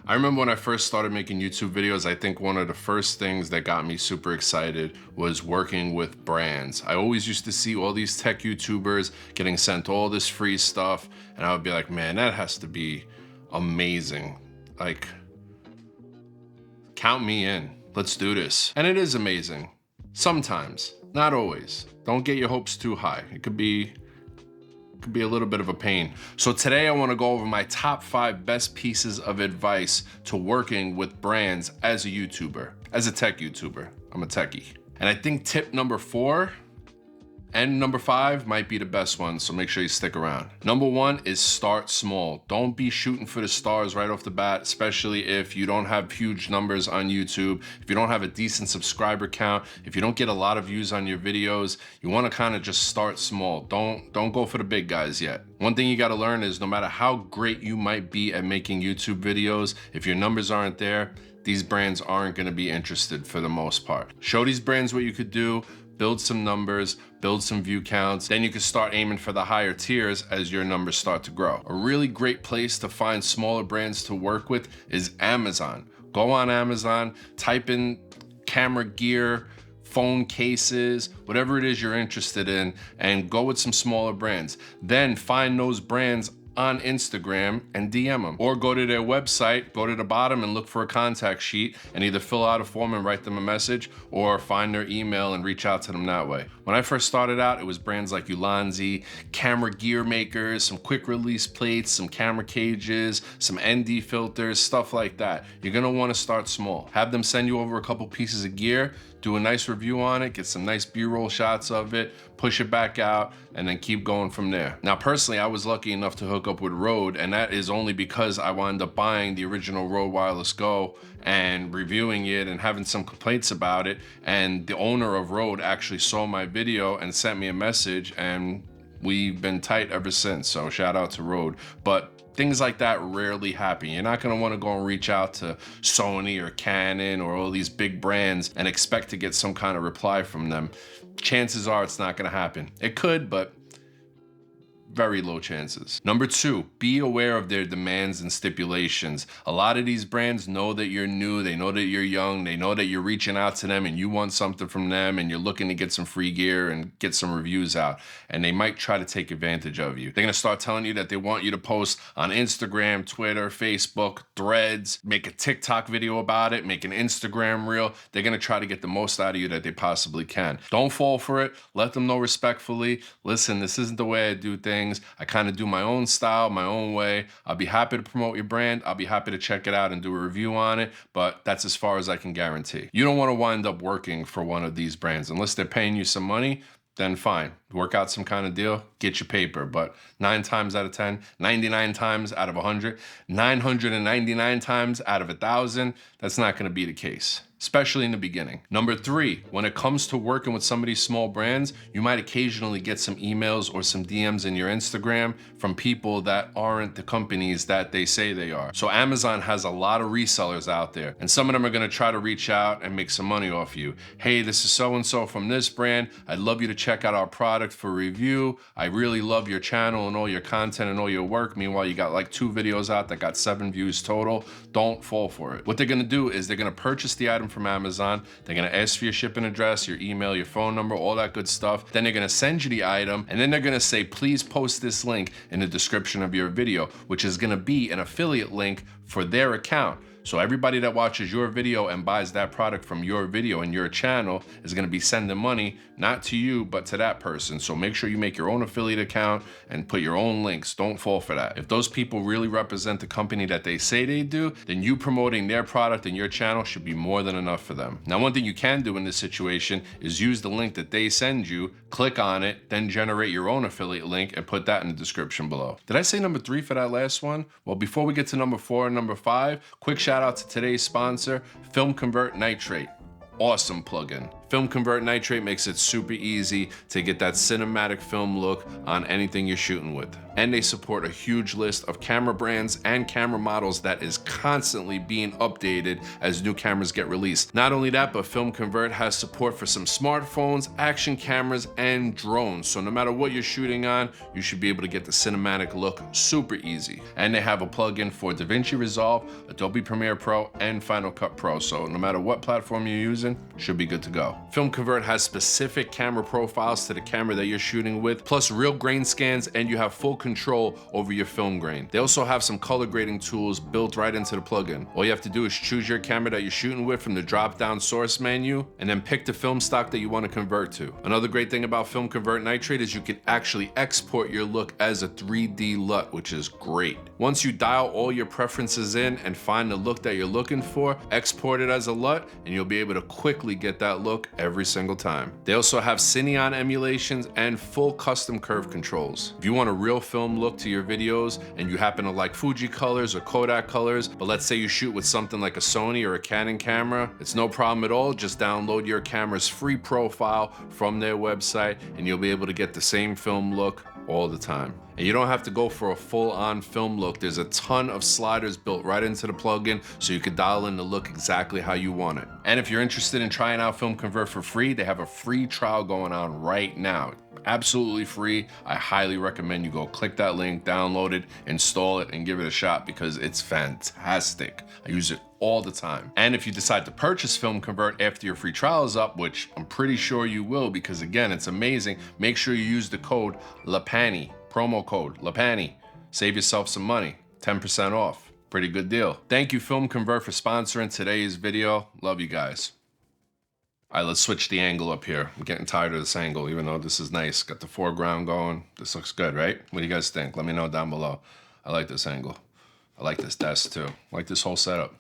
I remember when I first started making YouTube videos, I think one of the first things that got me super excited was working with brands. I always used to see all these tech YouTubers getting sent all this free stuff, and I would be like, man, that has to be amazing. Like, count me in. Let's do this. And it is amazing. Sometimes, not always. Don't get your hopes too high. It could be a little bit of a pain. So today I want to go over my top 5 best pieces of advice to working with brands as a YouTuber, as a tech YouTuber. I'm a techie. And I think tip number 4 and number 5 might be the best one, so make sure you stick around. Number 1 is start small. Don't be shooting for the stars right off the bat, especially if you don't have huge numbers on YouTube, if you don't have a decent subscriber count, if you don't get a lot of views on your videos. You want to kind of just start small. Don't go for the big guys yet. One thing you got to learn is no matter how great you might be at making YouTube videos, if your numbers aren't there, these brands aren't going to be interested for the most part. Show these brands what you could do. Build some numbers, build some view counts, then you can start aiming for the higher tiers as your numbers start to grow. A really great place to find smaller brands to work with is Amazon. Go on Amazon, type in camera gear, phone cases, whatever it is you're interested in, and go with some smaller brands. Then find those brands on Instagram and DM them, or go to their website, go to the bottom and look for a contact sheet and either fill out a form and write them a message, or find their email and reach out to them that way. When I first started out, it was brands like Ulanzi, camera gear makers, some quick release plates, some camera cages, some ND filters, stuff like that. You're gonna wanna start small. Have them send you over a couple pieces of gear, do a nice review on it, get some nice B-roll shots of it, push it back out, and then keep going from there. Now, personally, I was lucky enough to hook up with Rode, and that is only because I wound up buying the original Rode Wireless Go and reviewing it and having some complaints about it. And the owner of Rode actually saw my video and sent me a message, and we've been tight ever since. So shout out to Rode. But things like that rarely happen. You're not gonna wanna go and reach out to Sony or Canon or all these big brands and expect to get some kind of reply from them. Chances are it's not gonna happen. It could, but very low chances. Number 2, be aware of their demands and stipulations. A lot of these brands know that you're new, they know that you're young, they know that you're reaching out to them and you want something from them and you're looking to get some free gear and get some reviews out, and they might try to take advantage of you. They're gonna start telling you that they want you to post on Instagram, Twitter, Facebook, Threads, make a TikTok video about it, make an Instagram reel. They're gonna try to get the most out of you that they possibly can. Don't fall for it. Let them know respectfully, listen, this isn't the way I do things. I kind of do my own style, my own way. I'll be happy to promote your brand. I'll be happy to check it out and do a review on it, but that's as far as I can guarantee. You don't want to wind up working for one of these brands. Unless they're paying you some money, then fine. Work out some kind of deal, get your paper. But 9 times out of 10, 99 times out of 100, 999 times out of 1,000, that's not going to be the case, especially in the beginning. Number 3, when it comes to working with some of these small brands, you might occasionally get some emails or some DMs in your Instagram from people that aren't the companies that they say they are. So Amazon has a lot of resellers out there, and some of them are gonna try to reach out and make some money off you. Hey, this is so-and-so from this brand. I'd love you to check out our product for review. I really love your channel and all your content and all your work. Meanwhile, you got like 2 videos out that got 7 views total. Don't fall for it. What they're gonna do is they're gonna purchase the item from Amazon. They're gonna ask for your shipping address, your email, your phone number, all that good stuff. Then they're gonna send you the item, and then they're gonna say, please post this link in the description of your video, which is gonna be an affiliate link for their account. So everybody that watches your video and buys that product from your video and your channel is gonna be sending money, not to you, but to that person. So make sure you make your own affiliate account and put your own links. Don't fall for that. If those people really represent the company that they say they do, then you promoting their product and your channel should be more than enough for them. Now, one thing you can do in this situation is use the link that they send you, click on it, then generate your own affiliate link and put that in the description below. Did I say number 3 for that last one? Well, before we get to number 4 and number 5, quick shout out to today's sponsor, Film Convert Nitrate. Awesome plugin. Film Convert Nitrate makes it super easy to get that cinematic film look on anything you're shooting with. And they support a huge list of camera brands and camera models that is constantly being updated as new cameras get released. Not only that, but Film Convert has support for some smartphones, action cameras, and drones. So no matter what you're shooting on, you should be able to get the cinematic look super easy. And they have a plugin for DaVinci Resolve, Adobe Premiere Pro, and Final Cut Pro. So no matter what platform you're using, should be good to go. Film Convert has specific camera profiles to the camera that you're shooting with, plus real grain scans, and you have full control over your film grain. They also have some color grading tools built right into the plugin. All you have to do is choose your camera that you're shooting with from the drop-down source menu, and then pick the film stock that you want to convert to. Another great thing about Film Convert Nitrate is you can actually export your look as a 3D LUT, which is great. Once you dial all your preferences in and find the look that you're looking for, export it as a LUT, and you'll be able to quickly get that look every single time. They also have Cineon emulations and full custom curve controls. If you want a real film look to your videos and you happen to like Fuji colors or Kodak colors, but let's say you shoot with something like a Sony or a Canon camera, it's no problem at all. Just download your camera's free profile from their website and you'll be able to get the same film look all the time. And you don't have to go for a full-on film look. There's a ton of sliders built right into the plugin so you can dial in the look exactly how you want it. And if you're interested in trying out Film Convert for free, they have a free trial going on right now. Absolutely free. I highly recommend you go click that link, download it, install it, and give it a shot because it's fantastic. I use it all the time. And if you decide to purchase Film Convert after your free trial is up, which I'm pretty sure you will because again, it's amazing, make sure you use the code LAPANI, promo code LAPANI. Save yourself some money, 10% off. Pretty good deal. Thank you Film Convert for sponsoring today's video. Love you guys. All right, let's switch the angle up here. I'm getting tired of this angle, even though this is nice. Got the foreground going. This looks good, right? What do you guys think? Let me know down below. I like this angle. I like this desk too. I like this whole setup.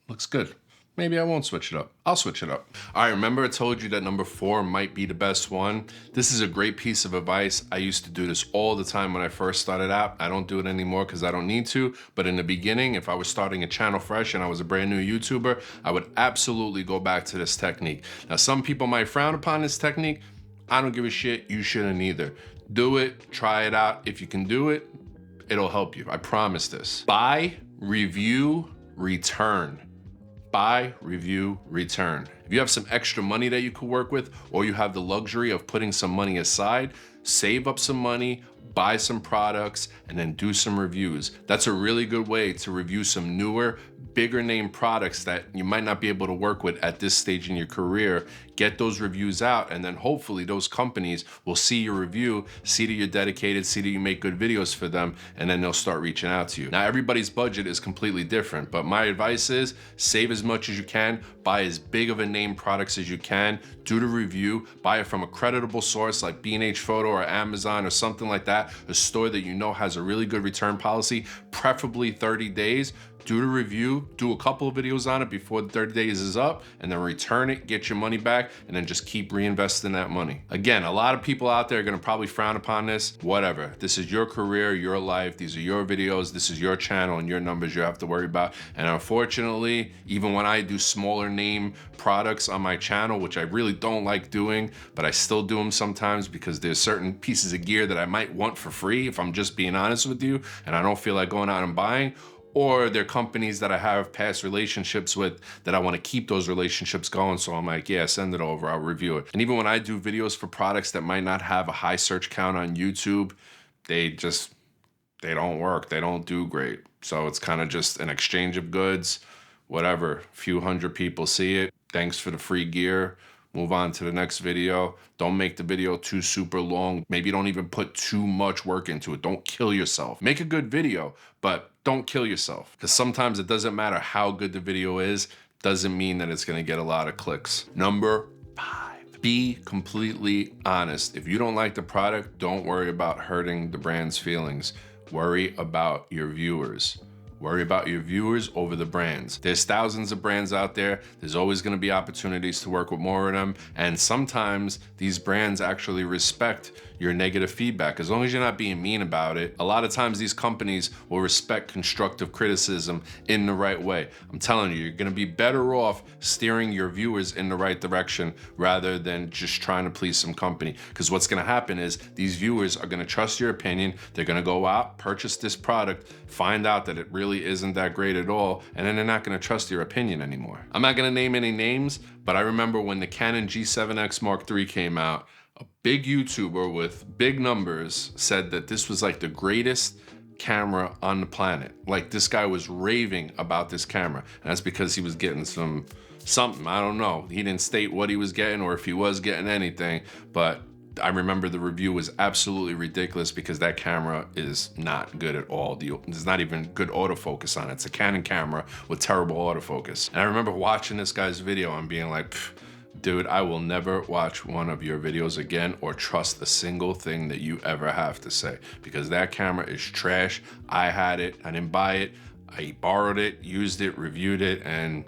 Looks good. Maybe I won't switch it up. I'll switch it up. All right, remember I told you that number 4 might be the best one? This is a great piece of advice. I used to do this all the time when I first started out. I don't do it anymore because I don't need to. But in the beginning, if I was starting a channel fresh and I was a brand new YouTuber, I would absolutely go back to this technique. Now, some people might frown upon this technique. I don't give a shit. You shouldn't either. Do it, try it out. If you can do it, it'll help you. I promise this. Buy, review, return. Buy, review, return. If you have some extra money that you could work with, or you have the luxury of putting some money aside, save up some money, buy some products, and then do some reviews. That's a really good way to review some newer, bigger name products that you might not be able to work with at this stage in your career. Get those reviews out, and then hopefully those companies will see your review, see that you're dedicated, see that you make good videos for them, and then they'll start reaching out to you. Now, everybody's budget is completely different, but my advice is save as much as you can, buy as big of a name products as you can, do the review, buy it from a creditable source like B&H Photo or Amazon or something like that, a store that you know has a really good return policy, preferably 30 days. Do the review, do a couple of videos on it before the 30 days is up, and then return it, get your money back, and then just keep reinvesting that money. Again, a lot of people out there are gonna probably frown upon this. Whatever, this is your career, your life, these are your videos, this is your channel and your numbers you have to worry about. And unfortunately, even when I do smaller name products on my channel, which I really don't like doing, but I still do them sometimes because there's certain pieces of gear that I might want for free, if I'm just being honest with you, and I don't feel like going out and buying. Or they're companies that I have past relationships with that I want to keep those relationships going. So I'm like, yeah, send it over, I'll review it. And even when I do videos for products that might not have a high search count on YouTube, they don't work, they don't do great. So it's kind of just an exchange of goods, whatever, a few hundred people see it. Thanks for the free gear. Move on to the next video. Don't make the video too super long. Maybe don't even put too much work into it. Don't kill yourself. Make a good video, but don't kill yourself. Because sometimes it doesn't matter how good the video is, doesn't mean that it's gonna get a lot of clicks. Number 5, be completely honest. If you don't like the product, don't worry about hurting the brand's feelings. Worry about your viewers. Worry about your viewers over the brands. There's thousands of brands out there. There's always gonna be opportunities to work with more of them. And sometimes these brands actually respect your negative feedback. As long as you're not being mean about it, a lot of times these companies will respect constructive criticism in the right way. I'm telling you, you're gonna be better off steering your viewers in the right direction rather than just trying to please some company. Because what's gonna happen is these viewers are gonna trust your opinion. They're gonna go out, purchase this product, find out that it really isn't that great at all, and then they're not gonna trust your opinion anymore. I'm not gonna name any names, but I remember when the Canon G7X Mark III came out, a big YouTuber with big numbers said that this was like the greatest camera on the planet. Like, this guy was raving about this camera. And that's because he was getting something, I don't know. He didn't state what he was getting or if he was getting anything, but I remember the review was absolutely ridiculous because that camera is not good at all. There's not even good autofocus on it. It's a Canon camera with terrible autofocus. And I remember watching this guy's video and being like, dude, I will never watch one of your videos again or trust a single thing that you ever have to say, because that camera is trash. I had it, I didn't buy it, I borrowed it, used it, reviewed it, and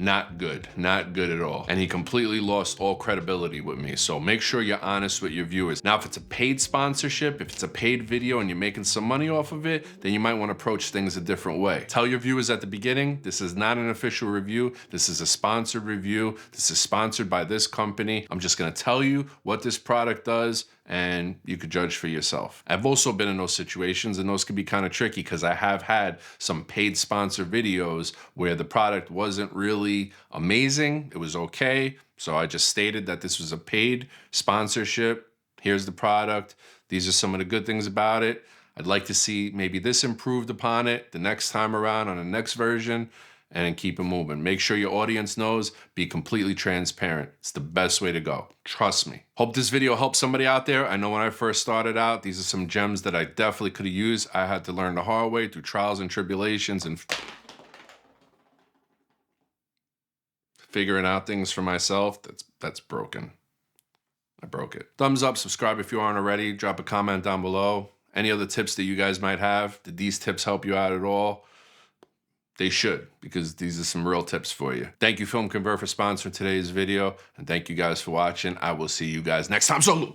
not good at all. And he completely lost all credibility with me. So make sure you're honest with your viewers. Now, if it's a paid sponsorship, if it's a paid video and you're making some money off of it, then you might want to approach things a different way. Tell your viewers at the beginning, this is not an official review. This is a sponsored review. This is sponsored by this company. I'm just gonna tell you what this product does, and you could judge for yourself. I've also been in those situations, and those can be kind of tricky because I have had some paid sponsor videos where the product wasn't really amazing. It was okay. So I just stated that this was a paid sponsorship. Here's the product. These are some of the good things about it. I'd like to see maybe this improved upon it the next time around on the next version, and keep it moving. Make sure your audience knows, be completely transparent. It's the best way to go. Trust me. Hope this video helps somebody out there. I know when I first started out, these are some gems that I definitely could have used. I had to learn the hard way through trials and tribulations and figuring out things for myself. That's broken. I broke it. Thumbs up, subscribe if you aren't already. Drop a comment down below. Any other tips that you guys might have? Did these tips help you out at all? They should, because these are some real tips for you. Thank you, Film Convert, for sponsoring today's video, and thank you guys for watching. I will see you guys next time. Salute!